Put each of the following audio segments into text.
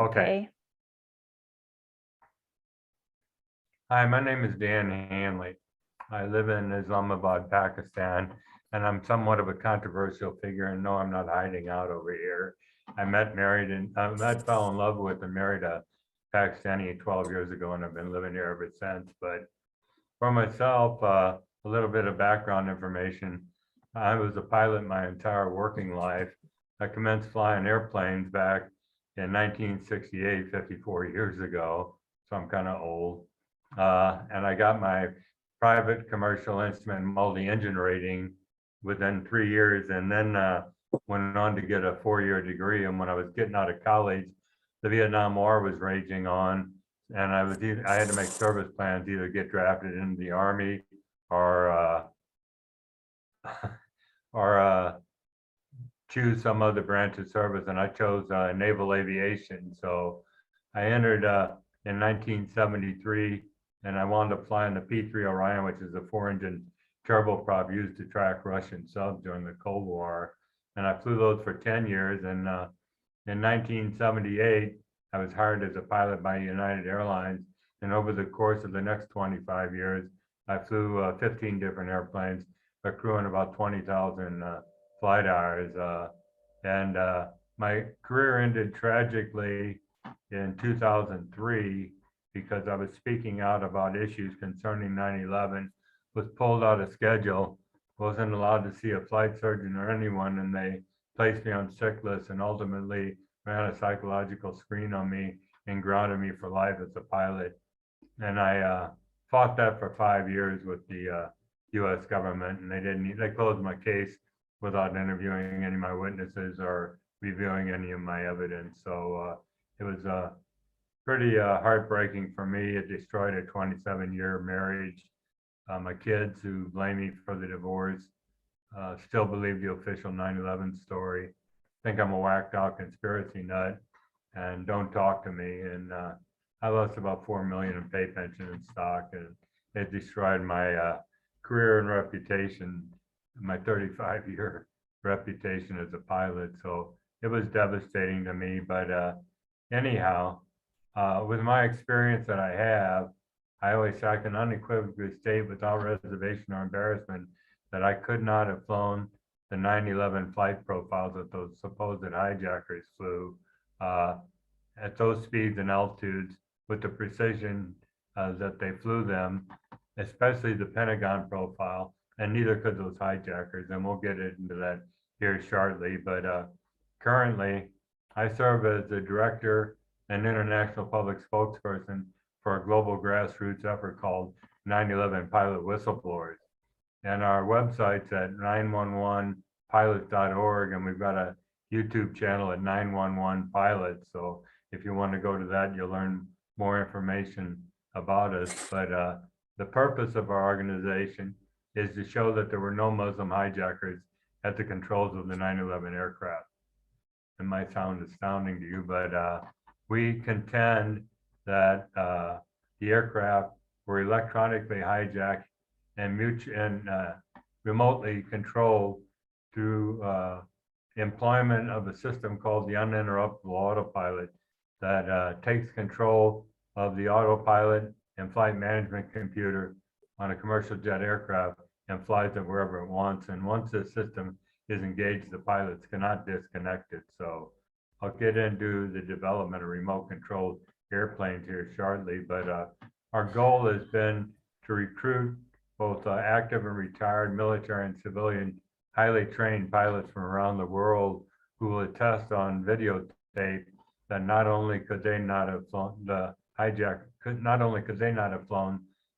Okay. Okay. Hi, my name is Dan Hanley. I live in Islamabad, Pakistan, and I'm somewhat of a controversial figure. And no, I'm not hiding out over here. Fell in love with and married a Pakistani 12 years ago, and I've been living here ever since. But for myself, a little bit of background information. I was a pilot my entire working life. I commenced flying airplanes back in 1968, 54 years ago. So I'm kind of old. And I got my private commercial instrument multi-engine rating within 3 years, and then went on to get a 4-year degree. And when I was getting out of college, the Vietnam War was raging on, and I had to make service plans, either get drafted into the Army or or choose some other branch of service, and I chose naval aviation. So I entered in 1973, and I wound up flying the P-3 Orion, which is a 4-engine turboprop used to track Russian subs during the Cold War. And I flew those for 10 years. And in 1978, I was hired as a pilot by United Airlines. And over the course of the next 25 years, I flew 15 different airplanes, accruing about 20,000 flight hours. And my career ended tragically in 2003 because I was speaking out about issues concerning 9/11, was pulled out of schedule, wasn't allowed to see a flight surgeon or anyone, and they placed me on sick list and ultimately ran a psychological screen on me and grounded me for life as a pilot. And I fought that for 5 years with the U.S. government, and they closed my case without interviewing any of my witnesses or reviewing any of my evidence. So it was pretty heartbreaking for me. It destroyed a 27-year marriage. My kids, who blame me for the divorce, still believe the official 9/11 story, think I'm a whacked out conspiracy nut, and don't talk to me. And I lost about 4 million in pay, pension, and stock, and it destroyed my career and reputation, my 35-year reputation as a pilot. So it was devastating to me. But anyhow, with my experience that I have, I always say I can unequivocally state without reservation or embarrassment that I could not have flown the 9/11 flight profiles that those supposed hijackers flew at those speeds and altitudes with the precision that they flew them, especially the Pentagon profile, and neither could those hijackers. And we'll get into that here shortly. But currently, I serve as the director and international public spokesperson for a global grassroots effort called 9/11 Pilot Whistleblowers. And our website's at 911pilots.org, and we've got a YouTube channel at 911 Pilots. So if you want to go to that, you'll learn more information about us. But the purpose of our organization is to show that there were no Muslim hijackers at the controls of the 9/11 aircraft. It might sound astounding to you, but we contend that the aircraft were electronically hijacked and remotely controlled through employment of a system called the uninterruptible autopilot that takes control of the autopilot and flight management computer on a commercial jet aircraft and flies it wherever it wants. And once this system is engaged, the pilots cannot disconnect it. So I'll get into the development of remote controlled airplanes here shortly, but our goal has been to recruit both active and retired military and civilian highly trained pilots from around the world who will attest on videotape that not only could they not have flown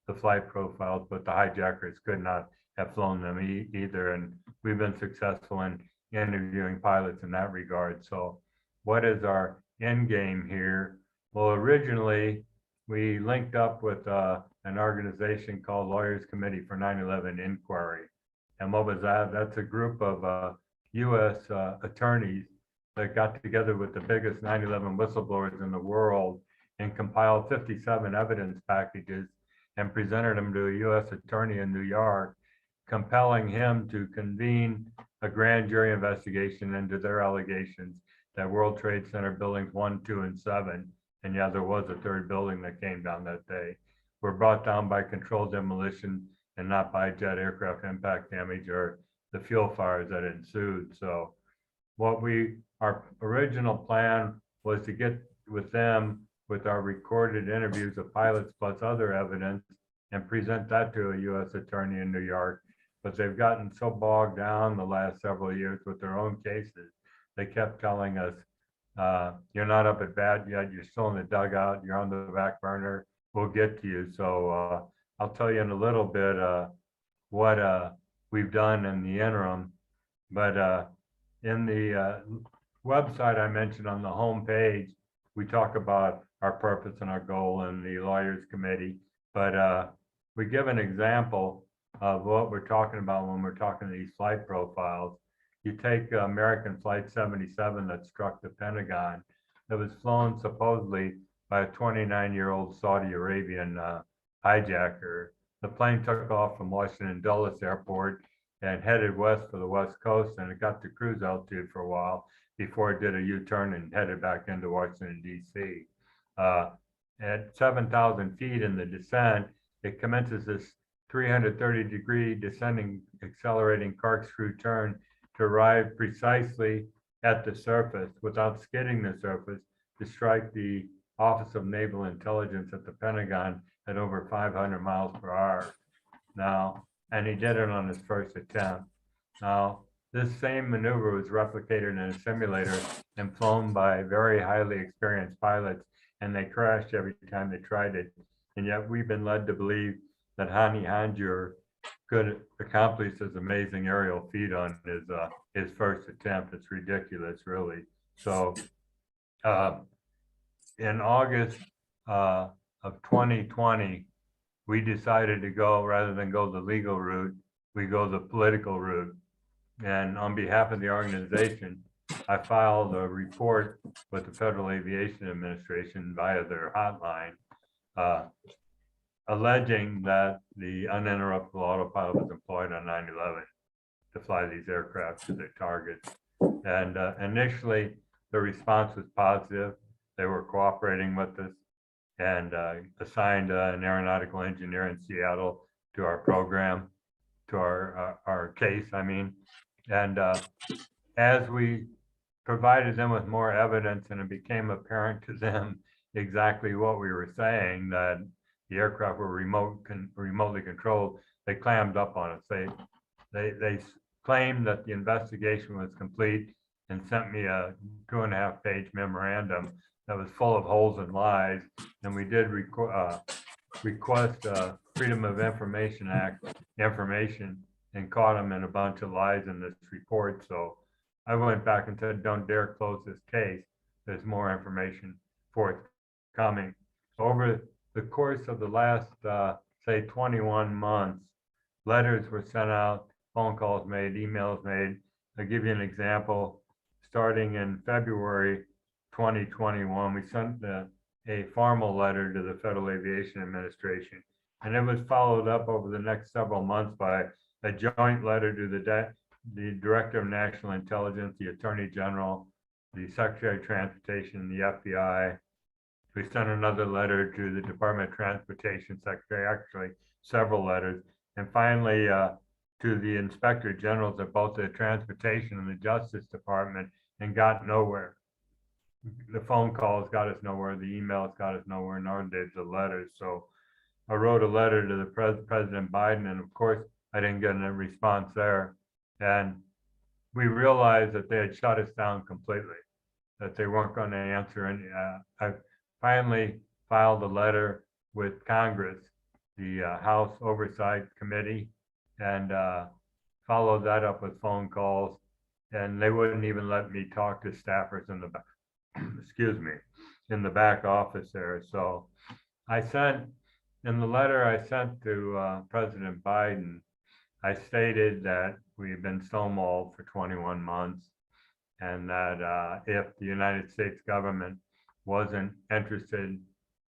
the flight profiles, but the hijackers could not have flown them either. And we've been successful in interviewing pilots in that regard. So what is our end game here? Well, originally we linked up with an organization called Lawyers Committee for 9/11 Inquiry. And what was that? That's a group of US attorneys that got together with the biggest 9/11 whistleblowers in the world and compiled 57 evidence packages and presented them to a US attorney in New York, compelling him to convene a grand jury investigation into their allegations that World Trade Center buildings 1, 2, and 7, and yeah, there was a third building that came down that day, were brought down by controlled demolition and not by jet aircraft impact damage or the fuel fires that ensued. So our original plan was to get with them with our recorded interviews of pilots plus other evidence and present that to a U.S. attorney in New York. But they've gotten so bogged down the last several years with their own cases. They kept telling us, you're not up at bat yet, you're still in the dugout, you're on the back burner, we'll get to you. So I'll tell you in a little bit what we've done in the interim. But in the website I mentioned on the home page, we talk about our purpose and our goal and the lawyers committee, but we give an example of what we're talking about when we're talking these flight profiles. You take American Flight 77 that struck the Pentagon, that was flown supposedly by a 29-year-old Saudi Arabian hijacker. The plane took off from Washington Dulles Airport and headed west for the West Coast, and it got to cruise altitude for a while before it did a U-turn and headed back into Washington, D.C. At 7,000 feet in the descent, it commences this 330-degree descending, accelerating corkscrew turn to arrive precisely at the surface without skidding the surface to strike the Office of Naval Intelligence at the Pentagon at over 500 miles per hour. Now, and he did it on his first attempt. Now, this same maneuver was replicated in a simulator and flown by very highly experienced pilots, and they crashed every time they tried it. And yet we've been led to believe that Hanley could accomplish this amazing aerial feat on his first attempt. It's ridiculous, really. So in August of 2020, we decided to go, rather than go the legal route, we go the political route. And on behalf of the organization, I filed a report with the Federal Aviation Administration via their hotline, alleging that the uninterruptible autopilot was employed on 9/11 to fly these aircraft to their targets. And initially, the response was positive. They were cooperating with us and assigned an aeronautical engineer in Seattle to our program, to our case, I mean. And as we provided them with more evidence and it became apparent to them exactly what we were saying, that the aircraft were remotely controlled, they clammed up on us. They claimed that the investigation was complete and sent me a 2.5-page memorandum that was full of holes and lies. And we did request Freedom of Information Act information and caught them in a bunch of lies in this report. So I went back and said, don't dare close this case. There's more information forthcoming. Over the course of the last, say, 21 months, letters were sent out, phone calls made, emails made. I'll give you an example. Starting in February 2021, we sent a formal letter to the Federal Aviation Administration, and it was followed up over the next several months by a joint letter to the Director of National Intelligence, the Attorney General, the Secretary of Transportation, the FBI. We sent another letter to the Department of Transportation Secretary, actually several letters, and finally to the Inspector Generals of both the Transportation and the Justice Department, and got nowhere. The phone calls got us nowhere, the emails got us nowhere, nor did the letters. So I wrote a letter to the President Biden, and of course, I didn't get a response there. And we realized that they had shut us down completely, that they weren't going to answer any. I finally filed a letter with Congress, the House Oversight Committee, and followed that up with phone calls. And they wouldn't even let me talk to staffers in the back, excuse me, in the back office there. So I sent, in the letter I sent to President Biden, I stated that we had been stonewalled for 21 months and that if the United States government wasn't interested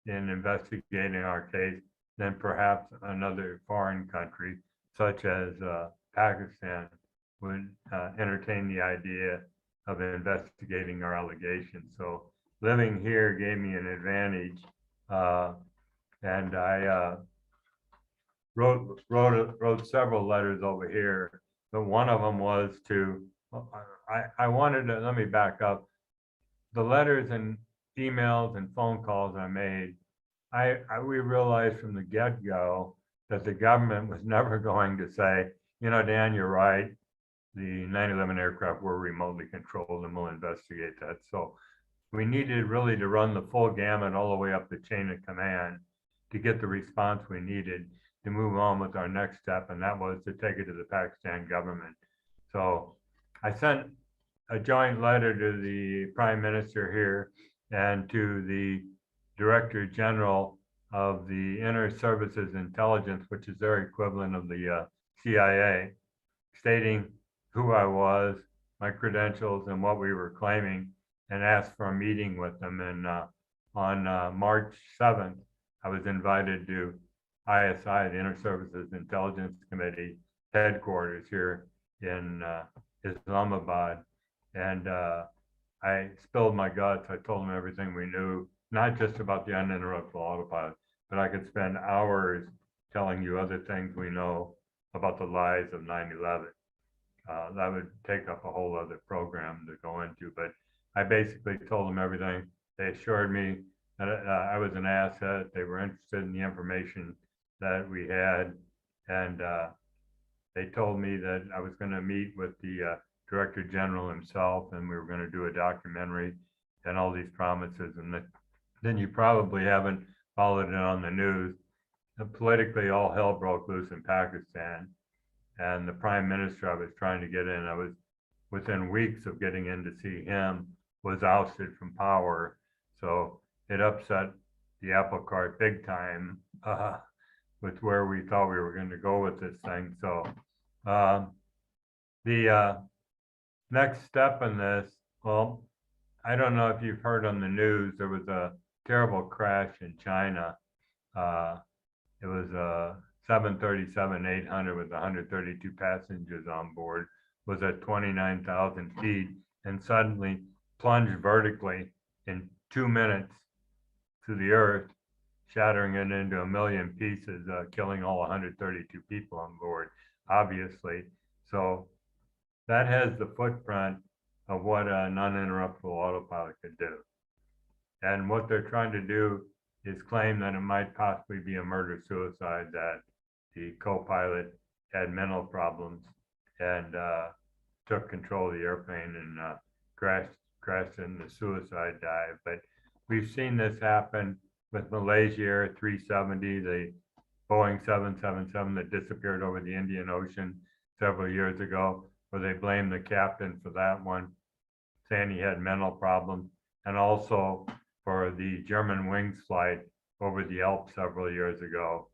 in investigating our case, then perhaps another foreign country, such as Pakistan, would entertain the idea of investigating our allegations. So living here gave me an advantage, and I wrote several letters over here, but one of them was to, I wanted to, let me back up. The letters and emails and phone calls I made, we realized from the get-go that the government was never going to say, you know, Dan, you're right. The 9/11 aircraft were remotely controlled and we'll investigate that. So we needed really to run the full gamut all the way up the chain of command to get the response we needed to move on with our next step, and that was to take it to the Pakistan government. So I sent a joint letter to the Prime Minister here and to the Director General of the Inner Services Intelligence, which is their equivalent of the CIA, stating who I was, my credentials, and what we were claiming, and asked for a meeting with them. And on March 7th, I was invited to ISI, the Inter Services Intelligence Committee headquarters here in Islamabad. And I spilled my guts. I told them everything we knew, not just about the uninterruptible autopilot, but I could spend hours telling you other things we know about the lies of 9/11. That would take up a whole other program to go into, but I basically told them everything. They assured me that I was an asset. They were interested in the information that we had, and they told me that I was going to meet with the Director General himself, and we were going to do a documentary and all these promises. And then you probably haven't followed it on the news. Politically, all hell broke loose in Pakistan, and the Prime Minister I was trying to get in, I was within weeks of getting in to see him, was ousted from power. So it upset the apple cart big time with where we thought we were going to go with this thing. So the next step in this, well, I don't know if you've heard on the news, there was a terrible crash in China. It was a 737-800 with 132 passengers on board, was at 29,000 feet, and suddenly plunged vertically in 2 minutes to the earth, shattering it into a million pieces, killing all 132 people on board, obviously. So that has the footprint of what an uninterruptible autopilot could do. And what they're trying to do is claim that it might possibly be a murder-suicide, that the co-pilot had mental problems and took control of the airplane and crashed in the suicide dive. But we've seen this happen with Malaysia Air 370, the Boeing 777 that disappeared over the Indian Ocean several years ago, where they blamed the captain for that one, saying he had mental problems, and also for the German wings flight over the Alps several years ago,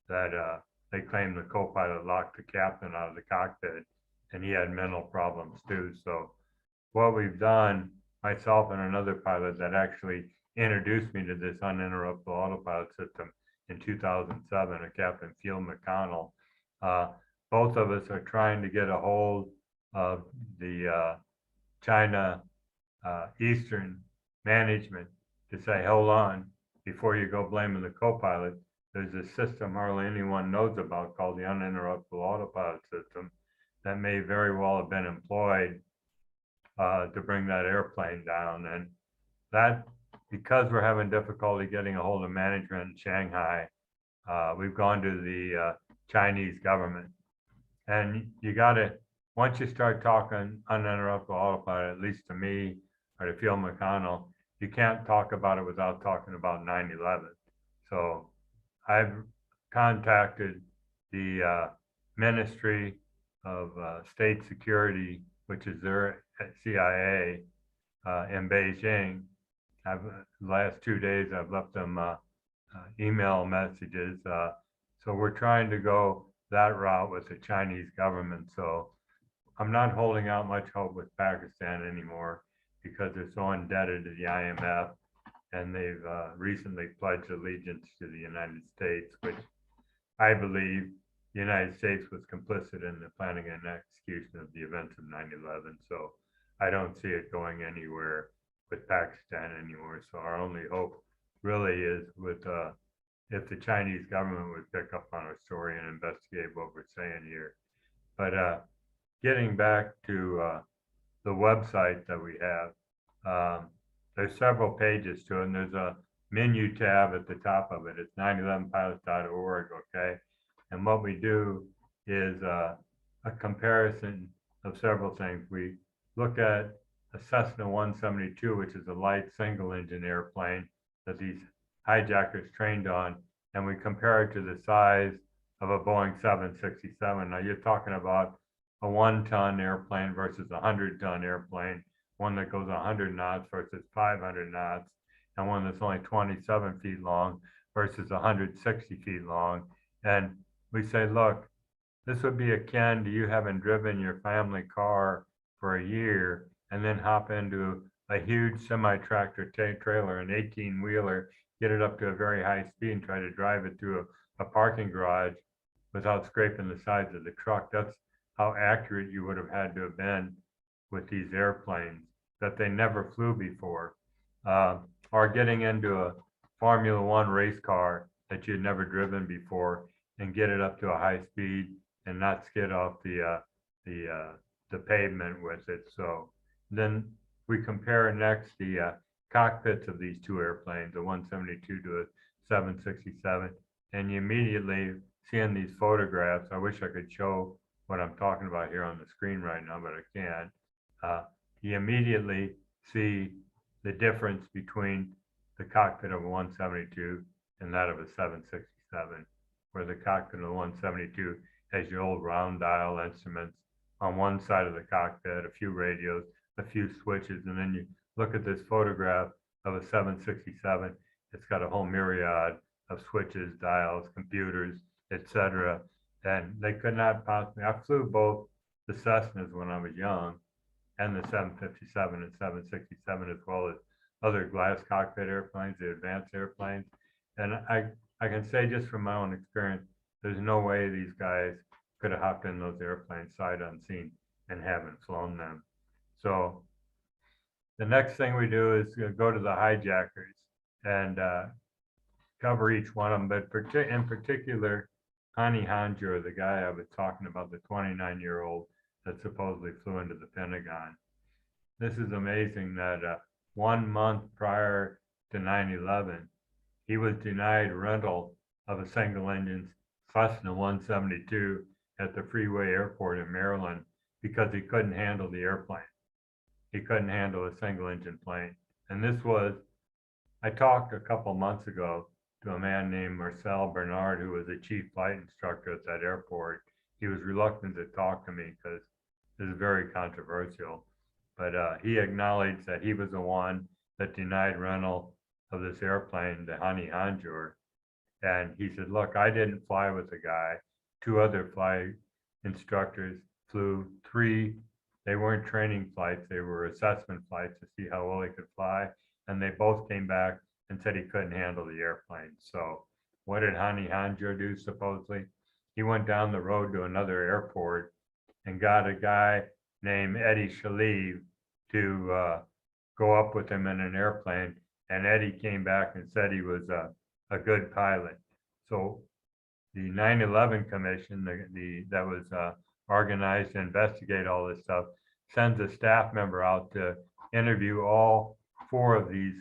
that they claimed the co-pilot locked the captain out of the cockpit, and he had mental problems too. So what we've done, myself and another pilot that actually introduced me to this uninterruptible autopilot system in 2007, a Captain Field McConnell, both of us are trying to get a hold of the China Eastern management to say, hold on, before you go blaming the co-pilot, there's a system hardly anyone knows about called the uninterruptible autopilot system that may very well have been employed to bring that airplane down. And that, because we're having difficulty getting a hold of management in Shanghai, we've gone to the Chinese government. And you gotta, once you start talking uninterruptible autopilot, at least to me or to Field McConnell, you can't talk about it without talking about 9/11. So I've contacted the Ministry of State Security, which is their CIA in Beijing. The last 2 days I've left them email messages. So we're trying to go that route with the Chinese government. So I'm not holding out much hope with Pakistan anymore because they're so indebted to the IMF, and they've recently pledged allegiance to the United States, which I believe the United States was complicit in the planning and execution of the events of 9/11. So I don't see it going anywhere with Pakistan anymore. So our only hope really is with if the Chinese government would pick up on our story and investigate what we're saying here. But getting back to the website that we have, there's several pages to it, and there's a menu tab at the top of it. It's 911pilots.org, okay? And what we do is a comparison of several things. We look at a Cessna 172, which is a light single engine airplane that these hijackers trained on, and we compare it to the size of a Boeing 767. Now you're talking about a 1-ton airplane versus a 100-ton airplane, one that goes 100 knots versus 500 knots, and one that's only 27 feet long versus 160 feet long. And we say, look, this would be akin to you having driven your family car for a year and then hop into a huge semi-tractor trailer, an 18-wheeler, get it up to a very high speed and try to drive it through a parking garage without scraping the sides of the truck. That's how accurate you would have had to have been with these airplanes that they never flew before, or getting into a Formula One race car that you'd never driven before and get it up to a high speed and not skid off the pavement with it. So then we compare next the cockpits of these two airplanes, a 172 to a 767, and you immediately see in these photographs. I wish I could show what I'm talking about here on the screen right now, but I can't. You immediately see the difference between the cockpit of a 172 and that of a 767, where the cockpit of the 172 has your old round dial instruments on one side of the cockpit, a few radios, a few switches, and then you look at this photograph of a 767. It's got a whole myriad of switches, dials, computers, etc. And they could not possibly. I flew both the Cessnas when I was young, and the 757 and 767, as well as other glass cockpit airplanes, the advanced airplanes. And I can say just from my own experience, there's no way these guys could have hopped in those airplanes sight unseen and haven't flown them. So the next thing we do is go to the hijackers and cover each one of them, but in particular, Hanley, the guy I was talking about, the 29-year-old that supposedly flew into the Pentagon. This is amazing that 1 month prior to 9/11, he was denied rental of a single engine Cessna 172 at the Freeway Airport in Maryland because he couldn't handle the airplane. He couldn't handle a single engine plane. And this was, I talked a couple months ago to a man named Marcel Bernard, who was a chief flight instructor at that airport. He was reluctant to talk to me because this is very controversial, but he acknowledged that he was the one that denied rental of this airplane, the Hanley. And he said, look, I didn't fly with the guy. 2 other flight instructors flew. 3, they weren't training flights, they were assessment flights to see how well he could fly. And they both came back and said he couldn't handle the airplane. So what did Hanley do supposedly? He went down the road to another airport and got a guy named Eddie Shalev to go up with him in an airplane. And Eddie came back and said he was a good pilot. So the 9/11 commission that was organized to investigate all this stuff sends a staff member out to interview all 4 of these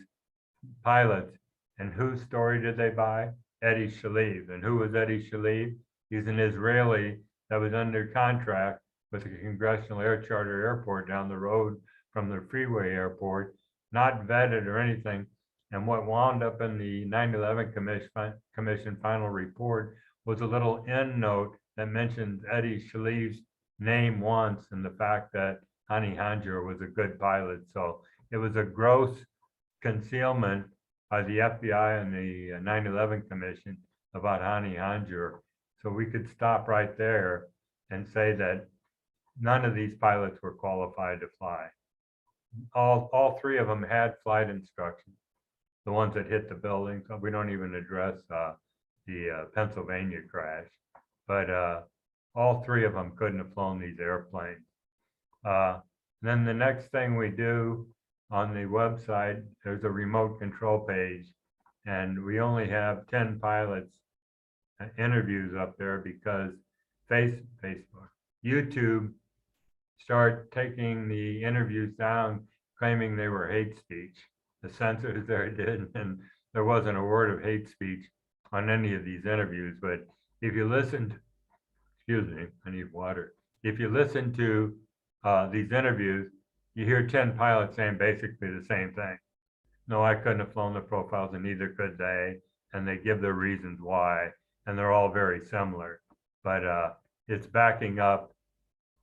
pilots. And whose story did they buy? Eddie Shalev. And who was Eddie Shalev? He's an Israeli that was under contract with the Congressional Air Charter Airport down the road from the Freeway Airport, not vetted or anything. And what wound up in the 9/11 commission final report was a little end note that mentions Eddie Shalev's name once and the fact that Hanley was a good pilot. So it was a gross concealment by the FBI and the 9/11 commission about Hanley. So we could stop right there and say that none of these pilots were qualified to fly. All 3 of them had flight instructions. The ones that hit the building, so we don't even address the Pennsylvania crash, but all 3 of them couldn't have flown these airplanes. Then the next thing we do on the website, there's a remote control page, and we only have 10 pilots interviews up there because Facebook, YouTube start taking the interviews down, claiming they were hate speech. The censors there did, and there wasn't a word of hate speech on any of these interviews. But if you listened, excuse me, I need water. If you listen to these interviews, you hear 10 pilots saying basically the same thing. No, I couldn't have flown the profiles, and neither could they. And they give their reasons why, and they're all very similar. But it's backing up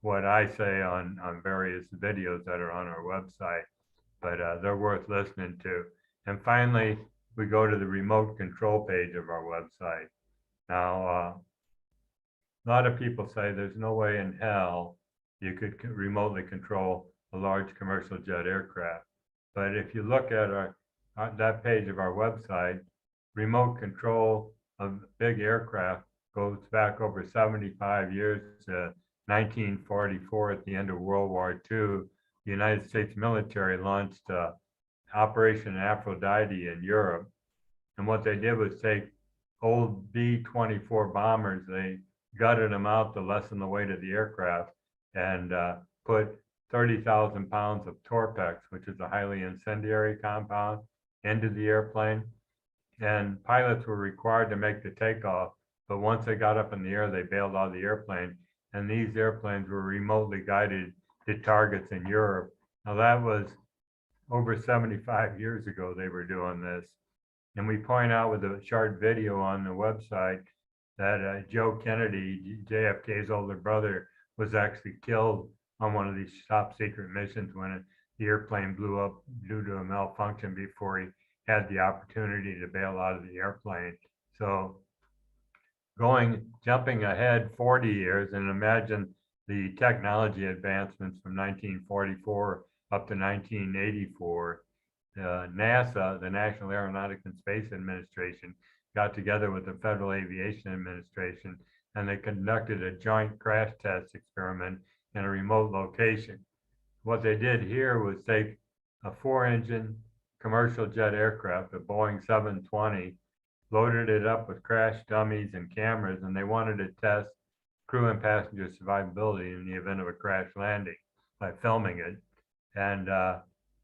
what I say on various videos that are on our website. But they're worth listening to. And finally, we go to the remote control page of our website. Now, a lot of people say there's no way in hell you could remotely control a large commercial jet aircraft. But if you look at that page of our website, remote control of big aircraft goes back over 75 years to 1944 at the end of World War II. The United States military launched Operation Aphrodite in Europe. And what they did was take old B-24 bombers, they gutted them out to lessen the weight of the aircraft, and put 30,000 pounds of Torpex, which is a highly incendiary compound, into the airplane. And pilots were required to make the takeoff, but once they got up in the air, they bailed out of the airplane. And these airplanes were remotely guided to targets in Europe. Now that was over 75 years ago they were doing this. And we point out with a short video on the website that Joe Kennedy, JFK's older brother, was actually killed on one of these top secret missions when the airplane blew up due to a malfunction before he had the opportunity to bail out of the airplane. So jumping ahead 40 years, and imagine the technology advancements from 1944 up to 1984, NASA, the National Aeronautics and Space Administration, got together with the Federal Aviation Administration, and they conducted a joint crash test experiment in a remote location. What they did here was take a 4-engine commercial jet aircraft, a Boeing 720, loaded it up with crash dummies and cameras, and they wanted to test crew and passenger survivability in the event of a crash landing by filming it. And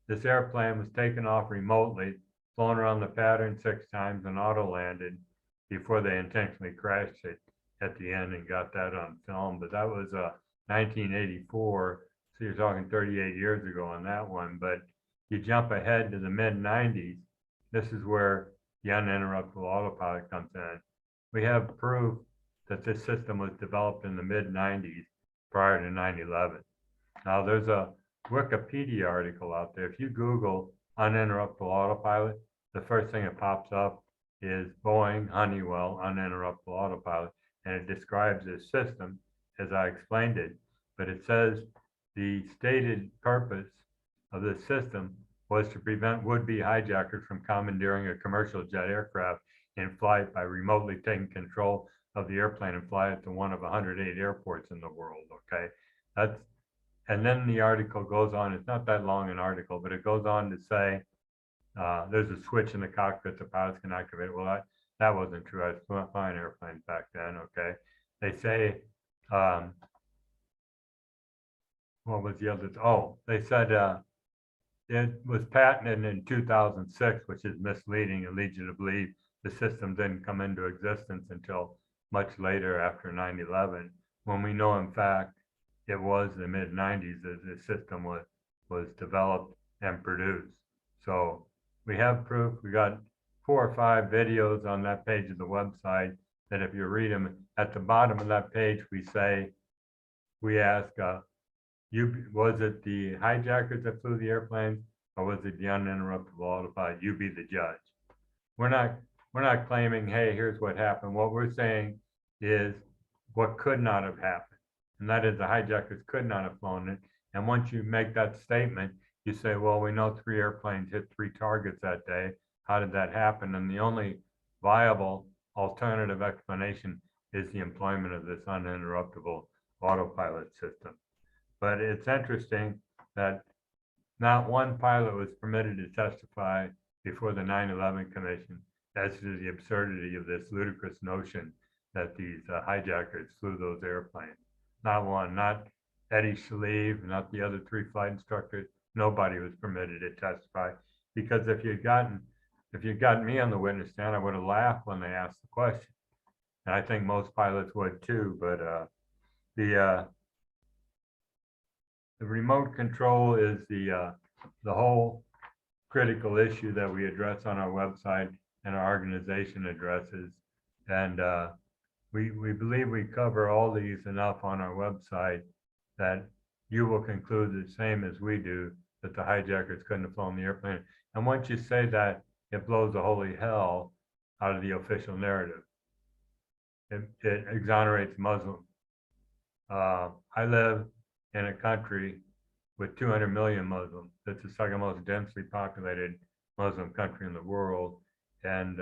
this airplane was taken off remotely, flown around the pattern 6 times, and auto landed before they intentionally crashed it at the end and got that on film. But that was 1984, so you're talking 38 years ago on that one. But you jump ahead to the mid-90s, this is where the uninterruptible autopilot comes in. We have proof that this system was developed in the mid-90s prior to 9/11. Now there's a Wikipedia article out there. If you Google uninterruptible autopilot, the first thing that pops up is Boeing Honeywell uninterruptible autopilot, and it describes this system as I explained it. But it says the stated purpose of this system was to prevent would-be hijackers from commandeering a commercial jet aircraft in flight by remotely taking control of the airplane and fly it to one of 108 airports in the world. Okay, and then the article goes on. It's not that long an article, but it goes on to say there's a switch in the cockpit the pilots can activate. Well, that wasn't true. I was flying airplanes back then. Okay, they say what was the other? Oh, they said it was patented in 2006, which is misleading and leads you to believe the system didn't come into existence until much later after 9/11, when we know in fact it was the mid-90s that the system was developed and produced. So we have proof. We got 4 or 5 videos on that page of the website that if you read them, at the bottom of that page we ask, was it the hijackers that flew the airplanes, or was it the uninterruptible autopilot? You be the judge. We're not claiming, hey, here's what happened. What we're saying is what could not have happened, and that is the hijackers could not have flown it. And once you make that statement, you say, well, we know 3 airplanes hit 3 targets that day. How did that happen? And the only viable alternative explanation is the employment of this uninterruptible autopilot system. But it's interesting that not one pilot was permitted to testify before the 9/11 Commission as to the absurdity of this ludicrous notion that these hijackers flew those airplanes. Not one, not Eddie Shaleve, not the other 3 flight instructors. Nobody was permitted to testify, because if you'd gotten me on the witness stand, I would have laughed when they asked the question. And I think most pilots would too, but the remote control is the whole critical issue that we address on our website and our organization addresses. And we believe we cover all these enough on our website that you will conclude the same as we do, that the hijackers couldn't have flown the airplane. And once you say that, it blows the holy hell out of the official narrative. It exonerates Muslims. I live in a country with 200 million Muslims. It's the second most densely populated Muslim country in the world. And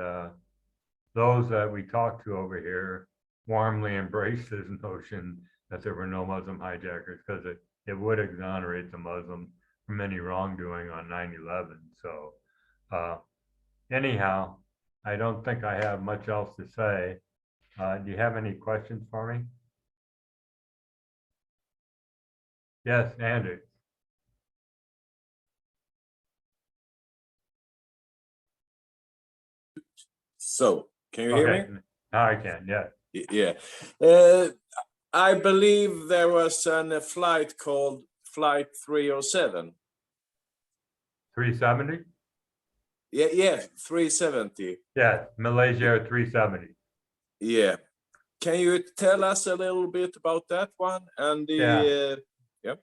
those that we talk to over here warmly embrace this notion that there were no Muslim hijackers, because it would exonerate the Muslims from any wrongdoing on 9/11. So anyhow, I don't think I have much else to say. Do you have any questions for me? Yes, Andrew. So, can you hear me? Now I can, yeah. Yeah. I believe there was a flight called Flight 307. 370? Yeah, 370. Yeah, Malaysia 370. Yeah. Can you tell us a little bit about that one? And the yeah.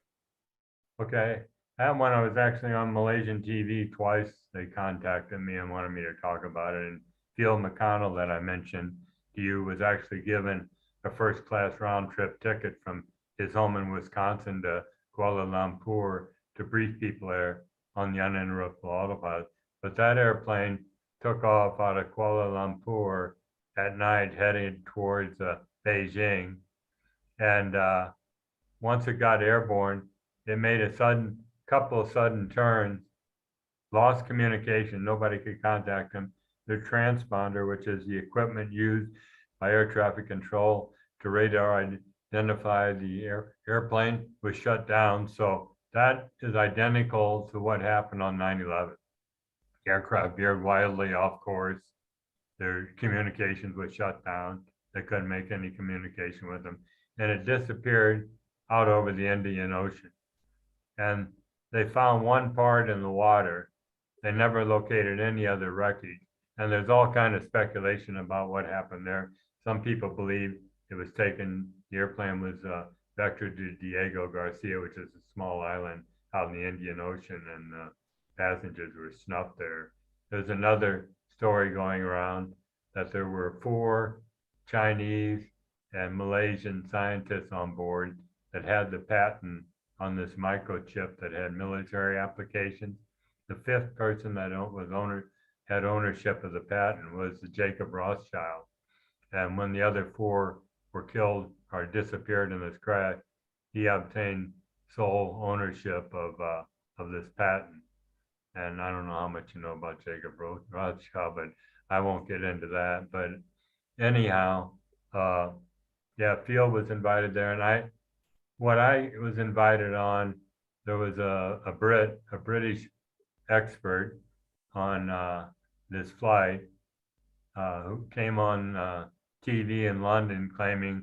Okay. That one, I was actually on Malaysian TV twice. They contacted me and wanted me to talk about it. And Phil McConnell, that I mentioned to you, was actually given a first-class round-trip ticket from his home in Wisconsin to Kuala Lumpur to brief people there on the uninterruptible autopilot. But that airplane took off out of Kuala Lumpur at night, headed towards Beijing. And once it got airborne, it made a couple of sudden turns, lost communication. Nobody could contact them. The transponder, which is the equipment used by air traffic control to radar identify the airplane, was shut down. So that is identical to what happened on 9/11. Aircraft veered wildly off course. Their communications was shut down. They couldn't make any communication with them. And it disappeared out over the Indian Ocean. And they found one part in the water. They never located any other wreckage. And there's all kind of speculation about what happened there. Some people believe it was taken, the airplane was vectored to Diego Garcia, which is a small island out in the Indian Ocean, and passengers were snuffed there. There's another story going around that there were 4 Chinese and Malaysian scientists on board that had the patent on this microchip that had military applications. The 5th person that had ownership of the patent was Jacob Rothschild. And when the other 4 were killed or disappeared in this crash, he obtained sole ownership of this patent. And I don't know how much you know about Jacob Rothschild, but I won't get into that. But anyhow, yeah, Phil was invited there, and what I was invited on, there was a British expert on this flight who came on TV in London claiming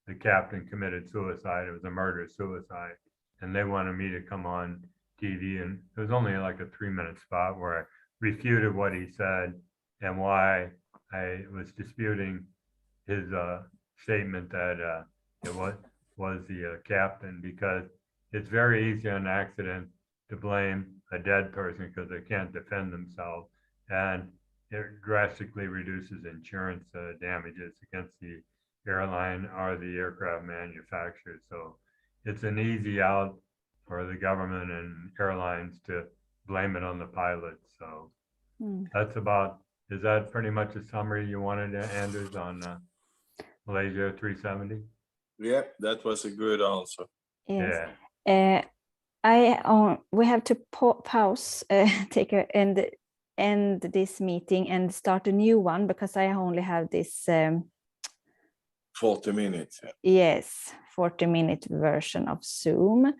the captain committed suicide. It was a murder-suicide, and they wanted me to come on TV, and it was only like a 3-minute spot where I refuted what he said and why I was disputing his statement that it was the captain, because it's very easy on accident to blame a dead person because they can't defend themselves, and it drastically reduces insurance damages against the airline or the aircraft manufacturer. So it's an easy out for the government and airlines to blame it on the pilots. So that's about, is that pretty much a summary you wanted, Anders, on Malaysia 370? Yeah, that was a good answer. Yes. we have to pause, take a end this meeting and start a new one because I only have this 40 minutes. yes, 40-minute version of Zoom.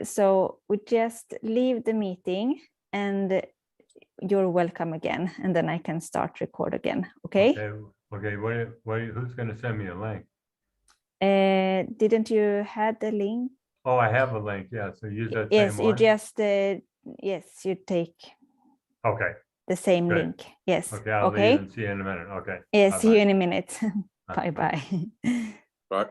So we just leave the meeting and you're welcome again, and then I can start record again. Okay. Okay. Who's going to send me a link? Didn't you had the link? Oh, I have a link. Yeah. So use that Yes, same you one. just yes, you take Okay. the same Good. link. Yes. Okay. I'll leave and see you in a minute. Okay. Yes, see you Bye-bye. in a minute. Bye. Bye bye. Right.